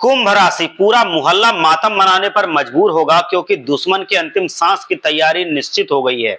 कुंभ राशि पूरा मोहल्ला मातम मनाने पर मजबूर होगा क्योंकि दुश्मन की अंतिम सांस की तैयारी निश्चित हो गई है।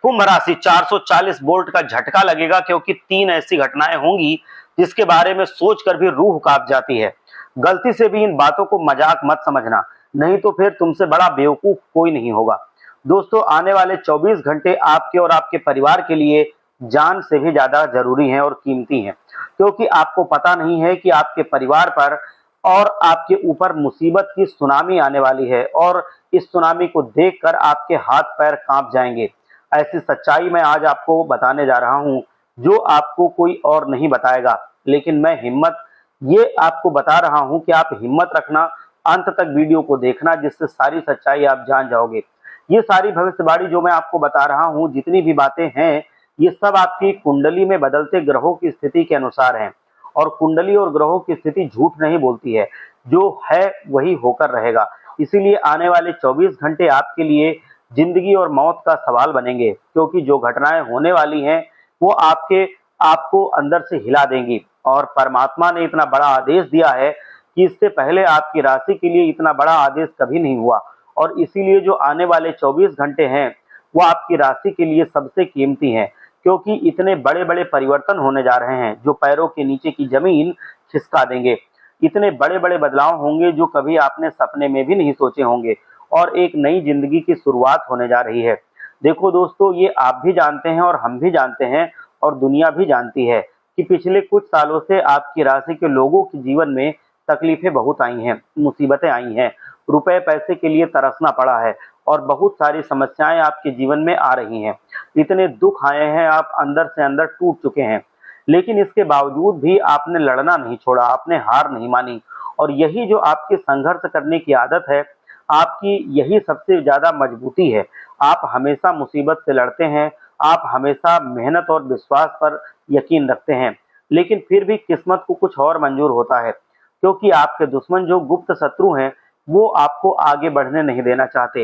कुंभ राशि 440 वोल्ट का झटका लगेगा क्योंकि 3 ऐसी घटनाएं होंगी जिसके बारे में सोचकर भी रूह कांप जाती है। गलती से भी इन बातों को मजाक मत समझना, नहीं तो फिर तुमसे बड़ा बेवकूफ कोई नहीं होगा। दोस्तों, आने वाले 24 घंटे आपके और आपके परिवार के लिए जान से भी ज्यादा जरूरी हैं और कीमती हैं, क्योंकि आपको पता नहीं है कि आपके परिवार पर और आपके ऊपर मुसीबत की सुनामी आने वाली है और इस सुनामी को देखकर आपके हाथ पैर कांप जाएंगे। ऐसी सच्चाई मैं आज आपको बताने जा रहा हूं जो आपको कोई और नहीं बताएगा, लेकिन मैं हिम्मत ये आपको बता रहा हूं कि आप हिम्मत रखना, अंत तक वीडियो को देखना, जिससे सारी सच्चाई आप जान जाओगे। ये सारी भविष्यवाणी जो मैं आपको बता रहा हूं, जितनी भी बातें हैं, ये सब आपकी कुंडली में बदलते ग्रहों की स्थिति के अनुसार हैं। और कुंडली और ग्रहों की स्थिति झूठ नहीं बोलती है, जो है वही होकर रहेगा। इसीलिए आने वाले 24 घंटे आपके लिए जिंदगी और मौत का सवाल बनेंगे, क्योंकि जो घटनाएं होने वाली हैं वो आपको अंदर से हिला देंगी। और परमात्मा ने इतना बड़ा आदेश दिया है कि इससे पहले आपकी राशि के लिए इतना बड़ा आदेश कभी नहीं हुआ। और इसीलिए जो आने वाले 24 घंटे हैं वो आपकी राशि के लिए सबसे कीमती हैं, क्योंकि इतने बड़े बड़े परिवर्तन होने जा रहे हैं जो पैरों के नीचे की जमीन खिसका देंगे। इतने बड़े बड़े बदलाव होंगे जो कभी आपने सपने में भी नहीं सोचे होंगे, और एक नई जिंदगी की शुरुआत होने जा रही है। देखो दोस्तों, ये आप भी जानते हैं और हम भी जानते हैं और दुनिया भी जानती है कि पिछले कुछ सालों से आपकी राशि के लोगों के जीवन में तकलीफें बहुत आई हैं, मुसीबतें आई हैं, रुपए पैसे के लिए तरसना पड़ा है और बहुत सारी समस्याएं आपके जीवन में आ रही हैं। इतने दुख आए हैं, आप अंदर से अंदर टूट चुके हैं, लेकिन इसके बावजूद भी आपने लड़ना नहीं छोड़ा, आपने हार नहीं मानी। और यही जो आपके संघर्ष करने की आदत है, आपकी यही सबसे ज्यादा मजबूती है। आप हमेशा मुसीबत से लड़ते हैं, आप हमेशा मेहनत और विश्वास पर यकीन रखते हैं, लेकिन फिर भी किस्मत को कुछ और मंजूर होता है, क्योंकि आपके दुश्मन जो गुप्त शत्रु हैं वो आपको आगे बढ़ने नहीं देना चाहते।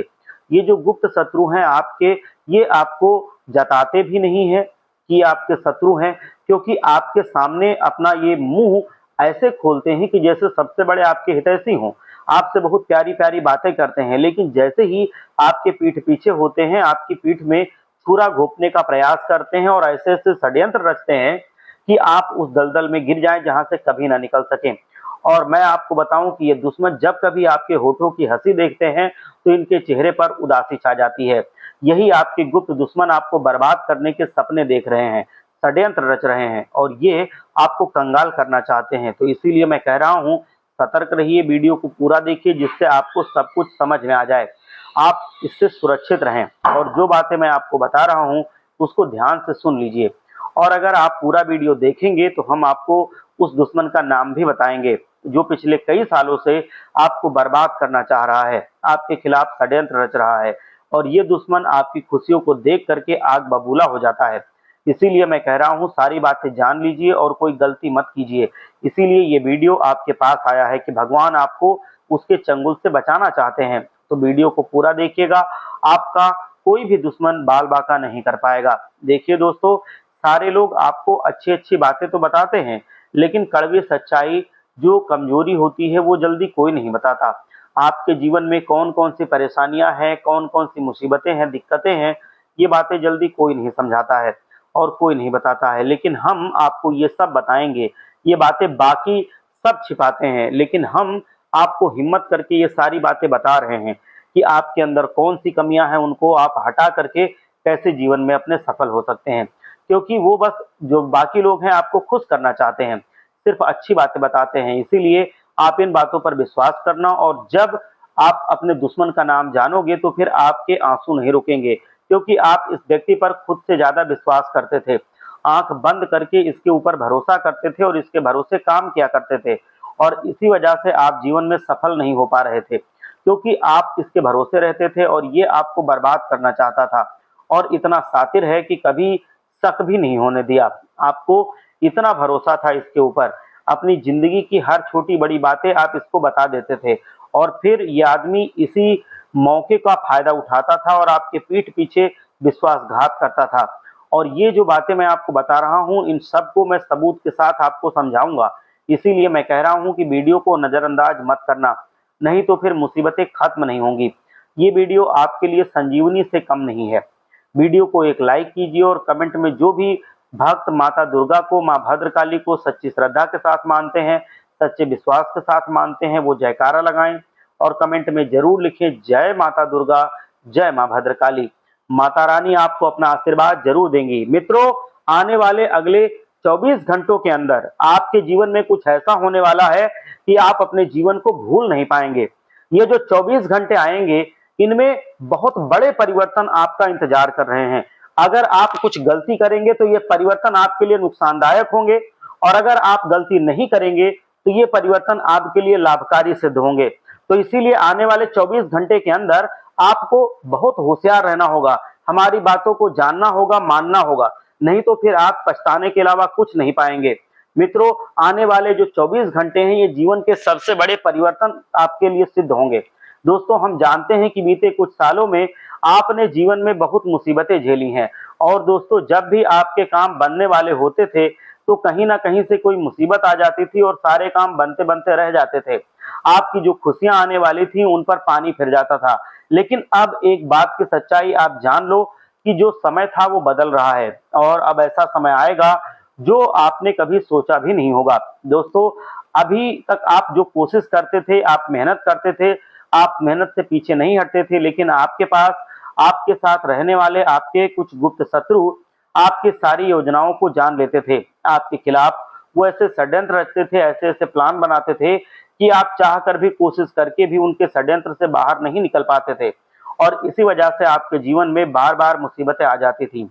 ये जो गुप्त शत्रु हैं आपके, ये आपको जताते भी नहीं है कि आपके शत्रु हैं, क्योंकि आपके सामने अपना ये मुंह ऐसे खोलते हैं कि जैसे सबसे बड़े आपके हितैषी हों, आपसे बहुत प्यारी प्यारी बातें करते हैं, लेकिन जैसे ही आपके पीठ पीछे होते हैं, आपकी पीठ में छुरा घोंपने का प्रयास करते हैं और ऐसे ऐसे षड्यंत्र रचते हैं कि आप उस दलदल में गिर जाएं जहां से कभी ना निकल सकें। और मैं आपको बताऊं कि ये दुश्मन जब कभी आपके होठों की हंसी देखते हैं तो इनके चेहरे पर उदासी छा जाती है। यही आपके गुप्त दुश्मन आपको बर्बाद करने के सपने देख रहे हैं, षड्यंत्र रच रहे हैं और ये आपको कंगाल करना चाहते हैं। तो इसीलिए मैं कह रहा हूं, सतर्क रहिए, वीडियो को पूरा देखिए, जिससे आपको सब कुछ समझ में आ जाए, आप इससे सुरक्षित रहें। और जो बातें मैं आपको बता रहा हूं उसको ध्यान से सुन लीजिए। और अगर आप पूरा वीडियो देखेंगे तो हम आपको उस दुश्मन का नाम भी बताएंगे जो पिछले कई सालों से आपको बर्बाद करना चाह रहा है, आपके खिलाफ षड्यंत्र रच रहा है। और ये दुश्मन आपकी खुशियों को देख करके आग बबूला हो जाता है। इसीलिए मैं कह रहा हूँ, सारी बातें जान लीजिए और कोई गलती मत कीजिए। इसीलिए ये वीडियो आपके पास आया है कि भगवान आपको उसके चंगुल से बचाना चाहते हैं। तो वीडियो को पूरा देखिएगा, आपका कोई भी दुश्मन बाल बाका नहीं कर पाएगा। देखिए दोस्तों, सारे लोग आपको अच्छी अच्छी बातें तो बताते हैं, लेकिन कड़वी सच्चाई जो कमजोरी होती है वो जल्दी कोई नहीं बताता। आपके जीवन में कौन कौन सी परेशानियां हैं, कौन कौन सी मुसीबतें हैं, दिक्कतें हैं, ये बातें जल्दी कोई नहीं समझाता है और कोई नहीं बताता है, लेकिन हम आपको ये सब बताएंगे। ये बातें बाकी सब छिपाते हैं, लेकिन हम आपको हिम्मत करके ये सारी बातें बता रहे हैं कि आपके अंदर कौन सी कमियां हैं, उनको आप हटा करके कैसे जीवन में अपने सफल हो सकते हैं। क्योंकि वो बस, जो बाकी लोग हैं, आपको खुश करना चाहते हैं, सिर्फ अच्छी बातें बताते हैं। इसीलिए आप इन बातों पर विश्वास करना, और जब आप अपने दुश्मन का नाम जानोगे तो फिर आपके आंसू नहीं रुकेंगे, क्योंकि आप इस व्यक्ति पर खुद से ज्यादा विश्वास करते थे, आंख बंद करके इसके ऊपर भरोसा करते थे और इसके भरोसे काम किया करते थे। और इसी वजह से आप जीवन में सफल नहीं हो पा रहे थे, क्योंकि आप इसके भरोसे रहते थे और ये आपको बर्बाद करना चाहता था। और इतना शातिर है कि कभी शक भी नहीं होने दिया, आपको इतना भरोसा था इसके ऊपर। अपनी जिंदगी की हर छोटी बड़ी बातें आप इसको बता देते थे, और फिर ये आदमी इसी मौके का फायदा उठाता था और आपके पीठ पीछे विश्वासघात करता था। और ये जो बातें मैं आपको बता रहा हूं, इन सबको मैं सबूत के साथ आपको समझाऊंगा इसीलिए मैं कह रहा हूं कि वीडियो को नजरअंदाज मत करना, नहीं तो फिर मुसीबतें खत्म नहीं होंगी। ये वीडियो आपके लिए संजीवनी से कम नहीं है। वीडियो को एक लाइक कीजिए और कमेंट में जो भी भक्त माता दुर्गा को, मां भद्रकाली को सच्ची श्रद्धा के साथ मानते हैं, सच्चे विश्वास के साथ मानते हैं, वो जयकारा लगाएं और कमेंट में जरूर लिखें जय माता दुर्गा, जय मां भद्रकाली। माता रानी आपको अपना आशीर्वाद जरूर देंगी। मित्रों, आने वाले अगले 24 घंटों के अंदर आपके जीवन में कुछ ऐसा होने वाला है कि आप अपने जीवन को भूल नहीं पाएंगे। ये जो 24 घंटे आएंगे, इनमें बहुत बड़े परिवर्तन आपका इंतजार कर रहे हैं। अगर आप कुछ गलती करेंगे तो ये परिवर्तन आपके लिए नुकसानदायक होंगे, और अगर आप गलती नहीं करेंगे तो ये परिवर्तन आपके लिए लाभकारी सिद्ध होंगे। तो इसीलिए आने वाले 24 घंटे के अंदर आपको बहुत होशियार रहना होगा, हमारी बातों को जानना होगा, मानना होगा, नहीं तो फिर आप पछताने के अलावा कुछ नहीं पाएंगे। मित्रों, आने वाले जो 24 घंटे हैं, ये जीवन के सबसे बड़े परिवर्तन आपके लिए सिद्ध होंगे। दोस्तों, हम जानते हैं कि बीते कुछ सालों में आपने जीवन में बहुत मुसीबतें झेली हैं, और दोस्तों, जब भी आपके काम बनने वाले होते थे तो कहीं ना कहीं से कोई मुसीबत आ जाती थी और सारे काम बनते बनते रह जाते थे। आपकी जो खुशियां आने वाली थी उन पर पानी फिर जाता था। लेकिन अब एक बात की सच्चाई आप जान लो कि जो समय था वो बदल रहा है, और अब ऐसा समय आएगा जो आपने कभी सोचा भी नहीं होगा। दोस्तों, अभी तक आप जो कोशिश करते थे, आप मेहनत करते थे, आप मेहनत से पीछे नहीं हटते थे, लेकिन आपके पास आपके साथ रहने वाले आपके कुछ गुप्त शत्रु आपकी सारी योजनाओं को जान लेते थे। आपके खिलाफ वो ऐसे षड्यंत्र रचते थे, ऐसे ऐसे प्लान बनाते थे कि आप चाह कर भी, कोशिश करके भी उनके षड्यंत्र से बाहर नहीं निकल पाते थे, और इसी वजह से आपके जीवन में बार बार मुसीबतें आ जाती थी।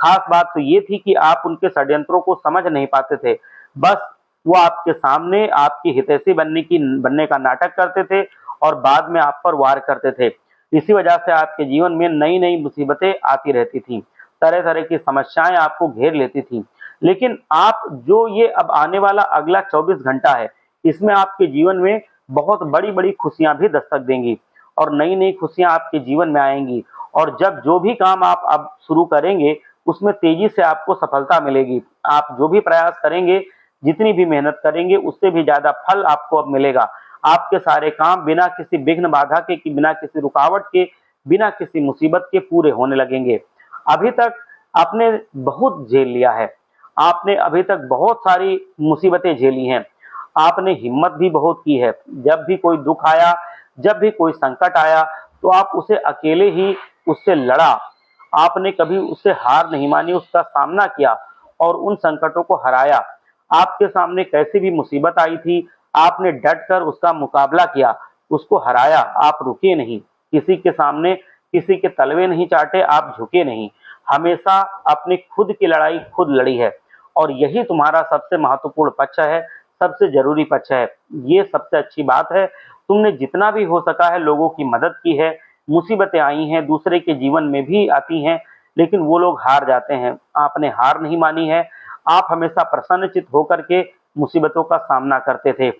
खास बात तो ये थी कि आप उनके षड्यंत्रों को समझ नहीं पाते थे। बस वो आपके सामने आपकी हितैषी बनने का नाटक करते थे और बाद में आप पर वार करते थे। इसी वजह से आपके जीवन में नई नई मुसीबतें आती रहती थी, तरह तरह की समस्याएं आपको घेर लेती थी। लेकिन आप जो ये अब आने वाला अगला 24 घंटा है, इसमें आपके जीवन में बहुत बड़ी बड़ी खुशियां भी दस्तक देंगी, और नई नई खुशियां आपके जीवन में आएंगी। और जब जो भी काम आप अब शुरू करेंगे उसमें तेजी से आपको सफलता मिलेगी। आप जो भी प्रयास करेंगे, जितनी भी मेहनत करेंगे, उससे भी ज्यादा फल आपको अब मिलेगा। आपके सारे काम बिना किसी विघ्न बाधा के, बिना किसी रुकावट के, बिना किसी मुसीबत के पूरे होने लगेंगे। अभी तक आपने बहुत झेल लिया है, आपने अभी तक बहुत सारी मुसीबतें झेली हैं, आपने हिम्मत भी बहुत की है। जब भी कोई दुख आया, जब भी कोई संकट आया, तो आप उसे अकेले ही उससे लड़ा। आपने कभी उससे हार नहीं मानी, उसका सामना किया और उन संकटों को हराया। आपके सामने कैसी भी मुसीबत आई थी, आपने डट कर उसका मुकाबला किया, उसको हराया। आप रुके नहीं, किसी के सामने किसी के तलवे नहीं चाटे, आप झुके नहीं, हमेशा अपनी खुद की लड़ाई खुद लड़ी है। और यही तुम्हारा सबसे महत्वपूर्ण पक्ष है, सबसे जरूरी पक्ष है। ये सबसे अच्छी बात है, तुमने जितना भी हो सका है लोगों की मदद की है। मुसीबतें आई हैं, दूसरे के जीवन में भी आती हैं, लेकिन वो लोग हार जाते हैं, आपने हार नहीं मानी है। आप हमेशा प्रसन्नचित्त होकर के मुसीबतों का सामना करते थे,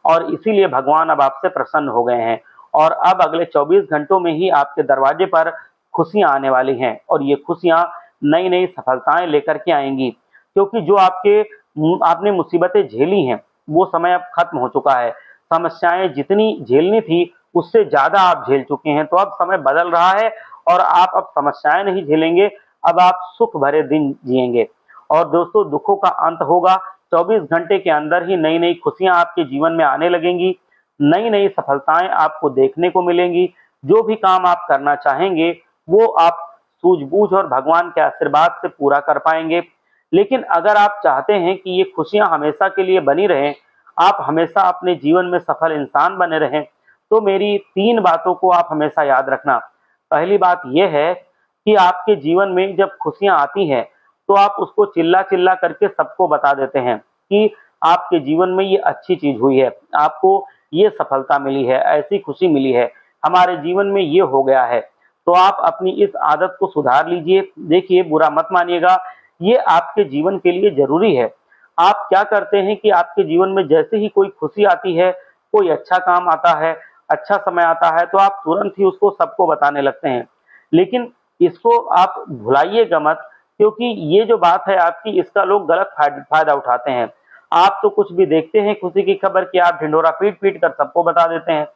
और इसीलिए भगवान अब आपसे प्रसन्न हो गए हैं, और अब अगले 24 घंटों में ही आपके दरवाजे पर खुशियां आने वाली हैं, और ये खुशियां नई नई सफलताएं लेकर के आएंगी। क्योंकि जो आपने मुसीबतें झेली हैं, वो समय अब खत्म हो चुका है। समस्याएं जितनी झेलनी थी उससे ज्यादा आप झेल चुके हैं। तो अब समय बदल रहा है, और आप अब समस्याएं नहीं झेलेंगे, अब आप सुख भरे दिन जिएंगे। और दोस्तों, दुखों का अंत होगा। 24 घंटे के अंदर ही नई नई खुशियां आपके जीवन में आने लगेंगी, नई नई सफलताएं आपको देखने को मिलेंगी। जो भी काम आप करना चाहेंगे वो आप सूझबूझ और भगवान के आशीर्वाद से पूरा कर पाएंगे। लेकिन अगर आप चाहते हैं कि ये खुशियां हमेशा के लिए बनी रहें, आप हमेशा अपने जीवन में सफल इंसान बने रहें, तो मेरी 3 बातों को आप हमेशा याद रखना। पहली बात यह है कि आपके जीवन में जब खुशियां आती हैं, तो आप उसको चिल्ला चिल्ला करके सबको बता देते हैं कि आपके जीवन में ये अच्छी चीज हुई है, आपको ये सफलता मिली है, ऐसी खुशी मिली है, हमारे जीवन में ये हो गया है। तो आप अपनी इस आदत को सुधार लीजिए। देखिए, बुरा मत मानिएगा, ये आपके जीवन के लिए जरूरी है। आप क्या करते हैं कि आपके जीवन में जैसे ही कोई खुशी आती है, कोई अच्छा काम आता है, अच्छा समय आता है, तो आप तुरंत ही उसको सबको बताने लगते हैं। लेकिन इसको आप भुलाइएगा मत, क्योंकि ये जो बात है आपकी, इसका लोग गलत फायदा उठाते हैं। आप तो कुछ भी देखते हैं खुशी की खबर कि आप ढिंढोरा पीट-पीट कर सबको बता देते हैं।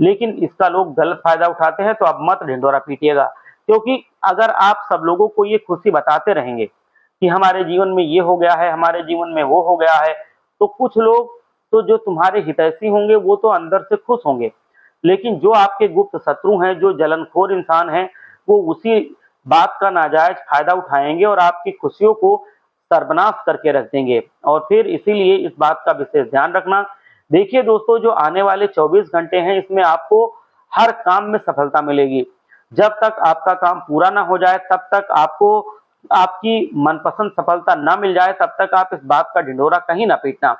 लेकिन इसका लोग गलत फ़ायदा उठाते हैं, तो अब मत ढिंढोरा पीटिएगा। क्योंकि अगर आप सब लोगों को ये खुशी बताते रहेंगे कि हमारे जीवन में ये हो गया है, हमारे जीवन में वो हो गया है, तो कुछ लोग तो जो तुम्हारे हितैषी होंगे वो तो अंदर से खुश होंगे। लेकिन जो आपके गुप्त शत्रु हैं, जो जलनखोर इंसान हैं, वो उसी बात का नाजायज़ फ़ायदा उठाएँगे और आपकी खुशियों को सर्वनाश करके रख देंगे। और फिर इसीलिए इस बात का विशेष ध्यान रखना। देखिए दोस्तों, जो आने वाले 24 घंटे हैं, इसमें आपको हर काम में सफलता मिलेगी। जब तक आपका काम पूरा ना हो जाए, तब तक आपको आपकी मनपसंद सफलता ना मिल जाए, तब तक आप इस बात का ढिंढोरा कहीं ना पीटना।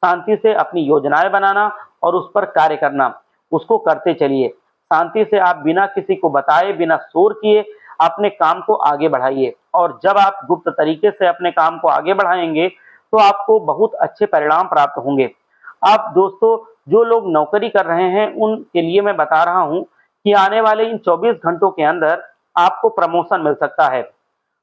शांति से अपनी योजनाएं बनाना और उस पर कार्य करना, उसको करते चलिए। शांति से आप बिना किसी को बताए, बिना शोर किए अपने काम को आगे बढ़ाइए। और जब आप गुप्त तरीके से अपने काम को आगे बढ़ाएंगे, तो आपको बहुत अच्छे परिणाम प्राप्त होंगे। अब दोस्तों, जो लोग नौकरी कर रहे हैं, उनके लिए मैं बता रहा हूँ कि आने वाले इन 24 घंटों के अंदर आपको प्रमोशन मिल सकता है,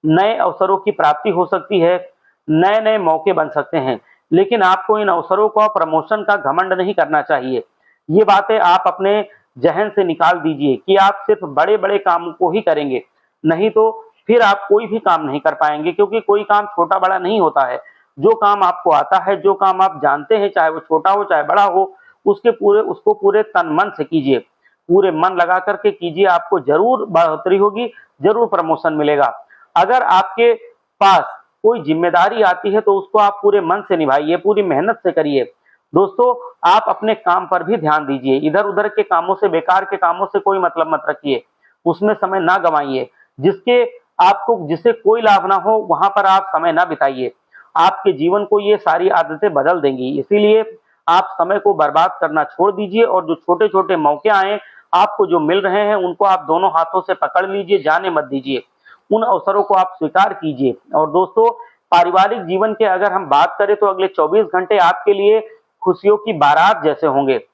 नए अवसरों की प्राप्ति हो सकती है, नए-नए मौके बन सकते हैं। लेकिन आपको इन अवसरों का, प्रमोशन का घमंड नहीं करना चाहिए। ये बातें आप अपने ज़हन से निकाल दीजिए कि आप सिर्फ़ बड़े-बड़े कामों को ही करेंगे, नहीं तो फिर आप कोई भी काम नहीं कर पाएँगे, क्योंकि कोई काम छोटा-बड़ा नहीं होता है। जो काम आपको आता है, जो काम आप जानते हैं, चाहे वो छोटा हो, चाहे बड़ा हो, उसको पूरे तन-मन से कीजिए। पूरे मन लगा कर के कीजिए, आपको ज़रूर बढ़ोतरी होगी, ज़रूर प्रमोशन मिलेगा। अगर आपके पास कोई ज़िम्मेदारी आती है, तो उसको आप पूरे मन से निभाइए, पूरी मेहनत से करिए। दोस्तों, आप अपने काम पर भी ध्यान दीजिए, इधर-उधर के कामों से, बेकार के कामों से कोई मतलब मत रखिए, उसमें समय ना गँवाइए। जिससे कोई लाभ ना हो, वहाँ पर आप समय ना बिताइए। आपके जीवन को ये सारी आदतें बदल देंगी। इसीलिए आप समय को बर्बाद करना छोड़ दीजिए और जो छोटे-छोटे मौके आएँ, आपको जो मिल रहे हैं, उनको आप दोनों हाथों से पकड़ लीजिए, जाने मत दीजिए। उन अवसरों को आप स्वीकार कीजिए। और दोस्तों, पारिवारिक जीवन की अगर हम बात करें, तो अगले 24 घंटे आपके लिए खुशियों की बारात जैसे होंगे।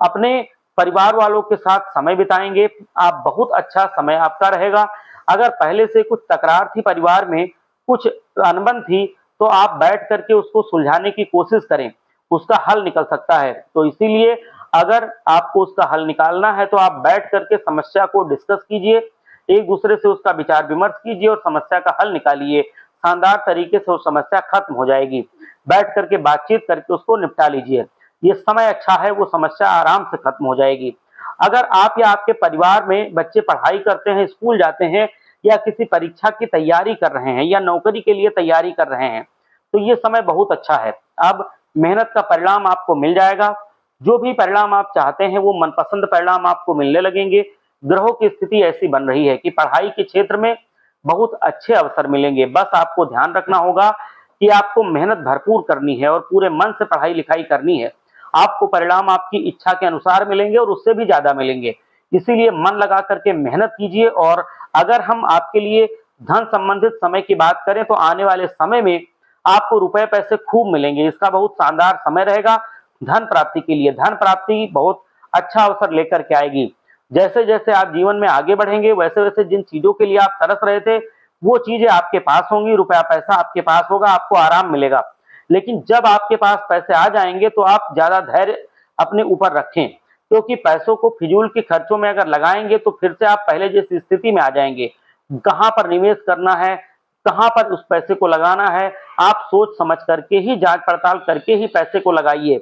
अपने परिवार वालों के साथ समय बिताएँगे, आप बहुत अच्छा समय आपका रहेगा। अगर पहले से कुछ तकरार थी परिवार में, कुछ अनबन थी, तो आप बैठ कर के उसको सुलझाने की कोशिश करें, उसका हल निकल सकता है। तो इसीलिए अगर आपको उसका हल निकालना है, तो आप बैठ कर के समस्या को डिस्कस कीजिए, एक-दूसरे से उसका विचार-विमर्श कीजिए और समस्या का हल निकालिए। शानदार तरीके से वो समस्या खत्म हो जाएगी। बैठ कर के बातचीत करके उसको निपटा लीजिए। ये समय अच्छा है, वो समस्या आराम से खत्म हो जाएगी। अगर आप या आपके परिवार में बच्चे पढ़ाई करते हैं, स्कूल जाते हैं या किसी परीक्षा की तैयारी कर रहे हैं या नौकरी के लिए तैयारी कर रहे हैं, तो ये समय बहुत अच्छा है। अब मेहनत का परिणाम आपको मिल जाएगा। जो भी परिणाम आप चाहते हैं, वो मनपसंद परिणाम आपको मिलने लगेंगे। ग्रहों की स्थिति ऐसी बन रही है कि पढ़ाई के क्षेत्र में बहुत अच्छे अवसर मिलेंगे। बस आपको ध्यान रखना होगा कि आपको मेहनत भरपूर करनी है और पूरे मन से पढ़ाई-लिखाई करनी है। आपको परिणाम आपकी इच्छा के अनुसार मिलेंगे और उससे भी ज़्यादा मिलेंगे। इसीलिए मन लगा कर के मेहनत कीजिए। और अगर हम आपके लिए धन संबंधित समय की बात करें, तो आने वाले समय में आपको रुपए-पैसे खूब मिलेंगे। इसका बहुत शानदार समय रहेगा धन प्राप्ति के लिए। धन प्राप्ति बहुत अच्छा अवसर लेकर के आएगी। जैसे-जैसे आप जीवन में आगे बढ़ेंगे, वैसे-वैसे जिन चीज़ों के लिए आप तरस रहे थे, वो चीज़ें आपके पास होंगी, रुपया-पैसा आपके पास होगा, आपको आराम मिलेगा। लेकिन जब आपके पास पैसे आ जाएँगे, तो आप ज़्यादा धैर्य अपने ऊपर रखें, क्योंकि पैसों को फिजूल के खर्चों में अगर लगाएँगे, तो फिर से आप पहले जैसी स्थिति में आ जाएँगे। कहाँ पर निवेश करना है, कहाँ पर उस पैसे को लगाना है, आप सोच समझ करके ही, जाँच-पड़ताल करके ही पैसे को लगाइए।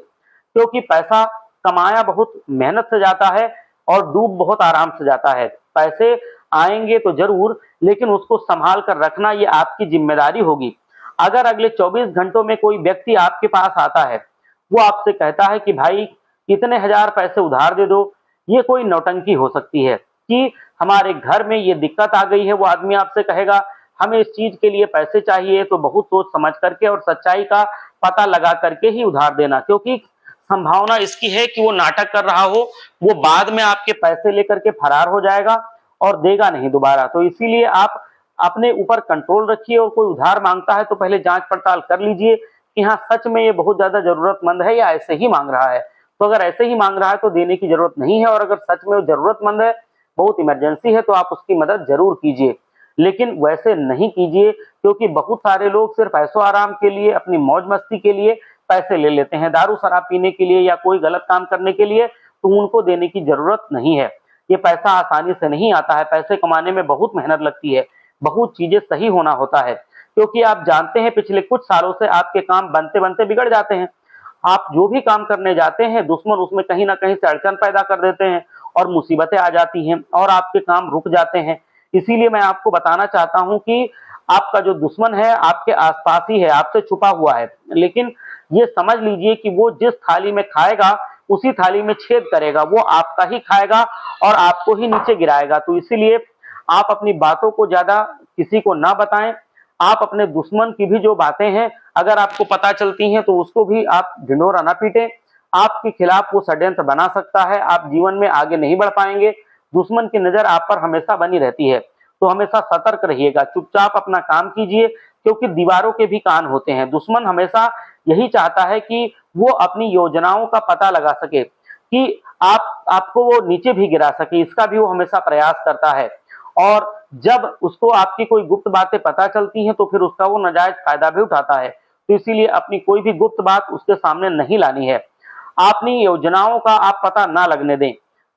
क्योंकि पैसा कमाया बहुत मेहनत से जाता है और डूब बहुत आराम से जाता है। पैसे आएँगे तो ज़रूर, लेकिन उसको सँभाल कर रखना ये आपकी ज़िम्मेदारी होगी। अगर अगले 24 घंटों में कोई व्यक्ति आपके पास आता है, वो आपसे कहता है कि भाई इतने हज़ार पैसे उधार दे दो, ये कोई नौटंकी हो सकती है कि हमारे घर में ये दिक्कत आ गई है। वो आदमी आपसे कहेगा हमें इस चीज़ के लिए पैसे चाहिए, तो बहुत सोच समझ करके और सच्चाई का पता लगा करके ही उधार देना, क्योंकि संभावना इसकी है कि वो नाटक कर रहा हो, वो बाद में आपके पैसे लेकर के फरार हो जाएगा और देगा नहीं दोबारा। तो इसीलिए आप अपने ऊपर कंट्रोल रखिए और कोई उधार माँगता है, तो पहले जाँच-पड़ताल कर लीजिए कि हाँ, सच में ये बहुत ज़्यादा ज़रूरतमंद है या ऐसे ही माँग रहा है। तो अगर ऐसे ही माँग रहा है, तो देने की ज़रूरत नहीं है, और अगर सच में वो ज़रूरतमंद है, बहुत इमरजेंसी है, तो आप उसकी मदद ज़रूर कीजिए। लेकिन वैसे नहीं कीजिए, क्योंकि बहुत सारे लोग सिर्फ़ ऐशो-आराम के लिए, अपनी मौज-मस्ती के लिए पैसे ले लेते हैं दारू शराब पीने के लिए या कोई गलत काम करने के लिए, तो उनको देने की जरूरत नहीं है। ये पैसा आसानी से नहीं आता है, पैसे कमाने में बहुत मेहनत लगती है, बहुत चीजें सही होना होता है, क्योंकि आप जानते हैं पिछले कुछ सालों से आपके काम बनते बनते बिगड़ जाते हैं। आप जो भी काम करने जाते हैं, दुश्मन उसमें कहीं ना कहीं से अड़चन पैदा कर देते हैं और मुसीबतें आ जाती हैं और आपके काम रुक जाते हैं। इसीलिए मैं आपको बताना चाहता हूं कि आपका जो दुश्मन है आपके आसपास ही है, आपसे छुपा हुआ है, लेकिन ये समझ लीजिए कि वो जिस थाली में खाएगा उसी थाली में छेद करेगा, वो आपका ही खाएगा और आपको ही नीचे गिराएगा। तो इसीलिए आप अपनी बातों को ज्यादा किसी को ना बताएं। आप अपने दुश्मन की भी जो बातें हैं अगर आपको पता चलती हैं तो उसको भी आप ढिंढोरा ना पीटें। आपके खिलाफ वो षड्यंत्र बना सकता है, आप जीवन में आगे नहीं बढ़ पाएंगे। दुश्मन की नजर आप पर हमेशा बनी रहती है, तो हमेशा सतर्क रहिएगा, चुपचाप अपना काम कीजिए, क्योंकि दीवारों के भी कान होते हैं। दुश्मन हमेशा यही चाहता है कि वो अपनी योजनाओं का पता लगा सके, कि आपको वो नीचे भी गिरा सके, इसका भी वो हमेशा प्रयास करता है। और जब उसको आपकी कोई गुप्त बातें पता चलती हैं तो फिर उसका वो नाजायज फायदा भी उठाता है। तो इसीलिए अपनी कोई भी गुप्त बात उसके सामने नहीं लानी है। अपनी योजनाओं का आप पता ना लगने दें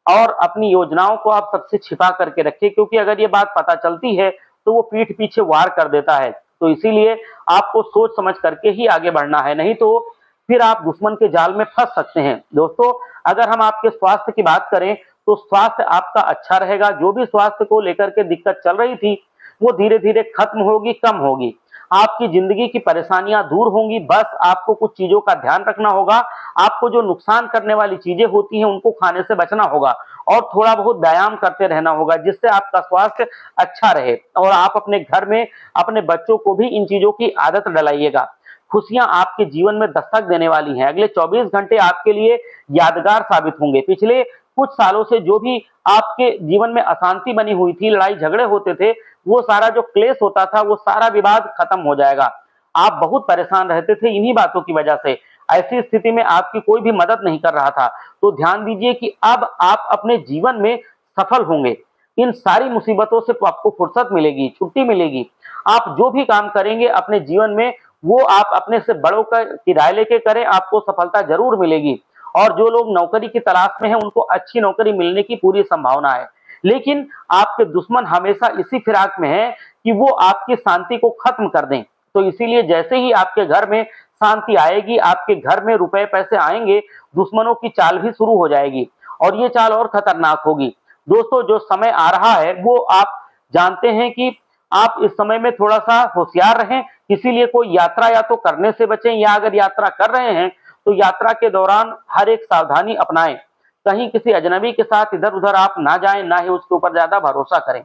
और अपनी योजनाओं को आप सबसे छिपा करके रखें, क्योंकि अगर ये बात पता चलती है तो वो पीठ पीछे वार कर देता है। तो इसीलिए आपको सोच समझ करके ही आगे बढ़ना है, नहीं तो फिर आप दुश्मन के जाल में फंस सकते हैं। दोस्तों, अगर हम आपके स्वास्थ्य की बात करें तो स्वास्थ्य आपका अच्छा रहेगा। जो भी स्वास्थ्य को लेकर के दिक्कत चल रही थी वो धीरे धीरे खत्म होगी, कम होगी। आपकी जिंदगी की परेशानियां दूर होंगी। बस आपको कुछ चीजों का ध्यान रखना होगा। आपको जो नुकसान करने वाली चीजें होती हैं उनको खाने से बचना होगा और थोड़ा बहुत व्यायाम करते रहना होगा, जिससे आपका स्वास्थ्य अच्छा रहे। और आप अपने घर में अपने बच्चों को भी इन चीजों की आदत डलाइएगा। खुशियां आपके जीवन में दस्तक देने वाली हैं। अगले 24 घंटे आपके लिए यादगार साबित होंगे। पिछले कुछ सालों से जो भी आपके जीवन में अशांति बनी हुई थी, लड़ाई झगड़े होते थे, वो सारा जो क्लेश होता था, वो सारा विवाद खत्म हो जाएगा। आप बहुत परेशान रहते थे इन्हीं बातों की वजह से। ऐसी स्थिति में आपकी कोई भी मदद नहीं कर रहा था। तो ध्यान दीजिए कि अब आप अपने जीवन में सफल होंगे। इन सारी मुसीबतों से आपको फुर्सत मिलेगी, छुट्टी मिलेगी। आप जो भी काम करेंगे अपने जीवन में वो आप अपने से बड़ों की राय लेके करें, आपको सफलता जरूर मिलेगी। और जो लोग नौकरी की तलाश में हैं उनको अच्छी नौकरी मिलने की पूरी संभावना है। लेकिन आपके दुश्मन हमेशा इसी फिराक में है कि वो आपकी शांति को खत्म कर दें। तो इसीलिए जैसे ही आपके घर में शांति आएगी, आपके घर में रुपए पैसे आएंगे, दुश्मनों की चाल भी शुरू हो जाएगी और ये चाल और खतरनाक होगी। दोस्तों, जो समय आ रहा है वो आप जानते हैं कि आप इस समय में थोड़ा सा होशियार रहें। इसीलिए कोई यात्रा या तो करने से बचें, या अगर यात्रा कर रहे हैं तो यात्रा के दौरान हर एक सावधानी अपनाएं। कहीं किसी अजनबी के साथ इधर उधर आप ना जाएं, ना ही उसके ऊपर ज्यादा भरोसा करें।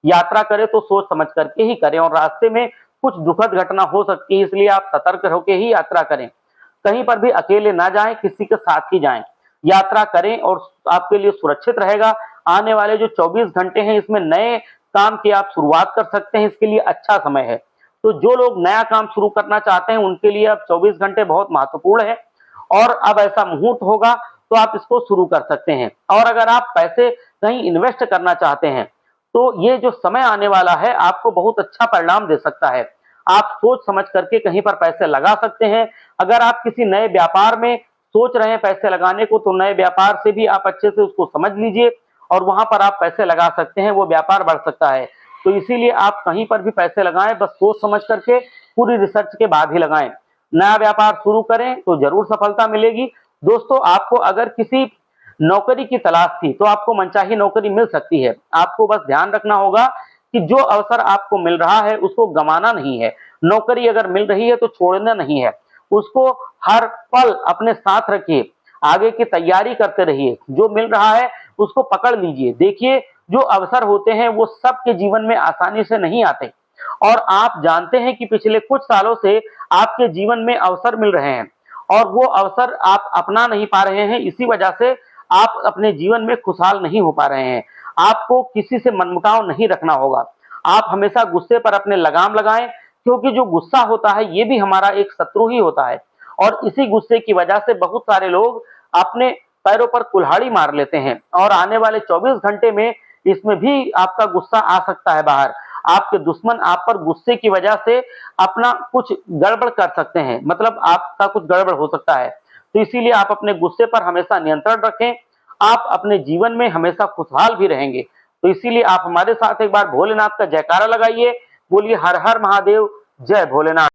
यात्रा करें तो सोच समझ करके ही करें और रास्ते में कुछ दुखद घटना हो सकती है, इसलिए आप सतर्क होकर ही यात्रा करें। कहीं पर भी अकेले ना जाएं, किसी के साथ ही जाएं। यात्रा करें और आपके लिए सुरक्षित रहेगा। आने वाले जो 24 घंटे हैं इसमें नए काम की आप शुरुआत कर सकते हैं, इसके लिए अच्छा समय है। तो जो लोग नया काम शुरू करना चाहते हैं उनके लिए अब 24 घंटे बहुत महत्वपूर्ण है और अब ऐसा मुहूर्त होगा तो आप इसको शुरू कर सकते हैं। और अगर आप पैसे कहीं इन्वेस्ट करना चाहते हैं तो ये जो समय आने वाला है आपको बहुत अच्छा परिणाम दे सकता है। आप सोच समझ करके कहीं पर पैसे लगा सकते हैं। अगर आप किसी नए व्यापार में सोच रहे हैं पैसे लगाने को, तो नए व्यापार से भी आप अच्छे से उसको समझ लीजिए और वहां पर आप पैसे लगा सकते हैं, वो व्यापार बढ़ सकता है। तो इसीलिए आप कहीं पर भी पैसे लगाएं, बस सोच समझ करके पूरी रिसर्च के बाद ही लगाएं। नया व्यापार शुरू करें तो जरूर सफलता मिलेगी। दोस्तों, आपको अगर किसी नौकरी की तलाश थी तो आपको मनचाही नौकरी मिल सकती है। आपको बस ध्यान रखना होगा कि जो अवसर आपको मिल रहा है उसको गंवाना नहीं है। नौकरी अगर मिल रही है तो छोड़ना नहीं है, उसको हर पल अपने साथ रखिए, आगे की तैयारी करते रहिए। जो मिल रहा है उसको पकड़ लीजिए। देखिए, जो अवसर होते हैं वो सबके जीवन में आसानी से नहीं आते और आप जानते हैं कि पिछले कुछ सालों से आपके जीवन में अवसर मिल रहे हैं और वो अवसर आप अपना नहीं पा रहे हैं। इसी वजह से आप अपने जीवन में खुशहाल नहीं हो पा रहे हैं। आपको किसी से मनमुटाव नहीं रखना होगा। आप हमेशा गुस्से पर अपने लगाम लगाएं, क्योंकि जो गुस्सा होता है ये भी हमारा एक शत्रु ही होता है और इसी गुस्से की वजह से बहुत सारे लोग अपने पैरों पर कुल्हाड़ी मार लेते हैं और आने वाले 24 घंटे में इसमें भी आपका गुस्सा आ सकता है बाहर। आपके दुश्मन आप पर गुस्से की वजह से अपना कुछ गड़बड़ कर सकते हैं, मतलब आपका कुछ गड़बड़ हो सकता है। तो इसीलिए आप अपने गुस्से पर हमेशा नियंत्रण रखें, आप अपने जीवन में हमेशा खुशहाल भी रहेंगे। तो इसीलिए आप हमारे साथ एक बार भोलेनाथ का जयकारा लगाइए, बोलिए हर हर महादेव, जय भोलेनाथ।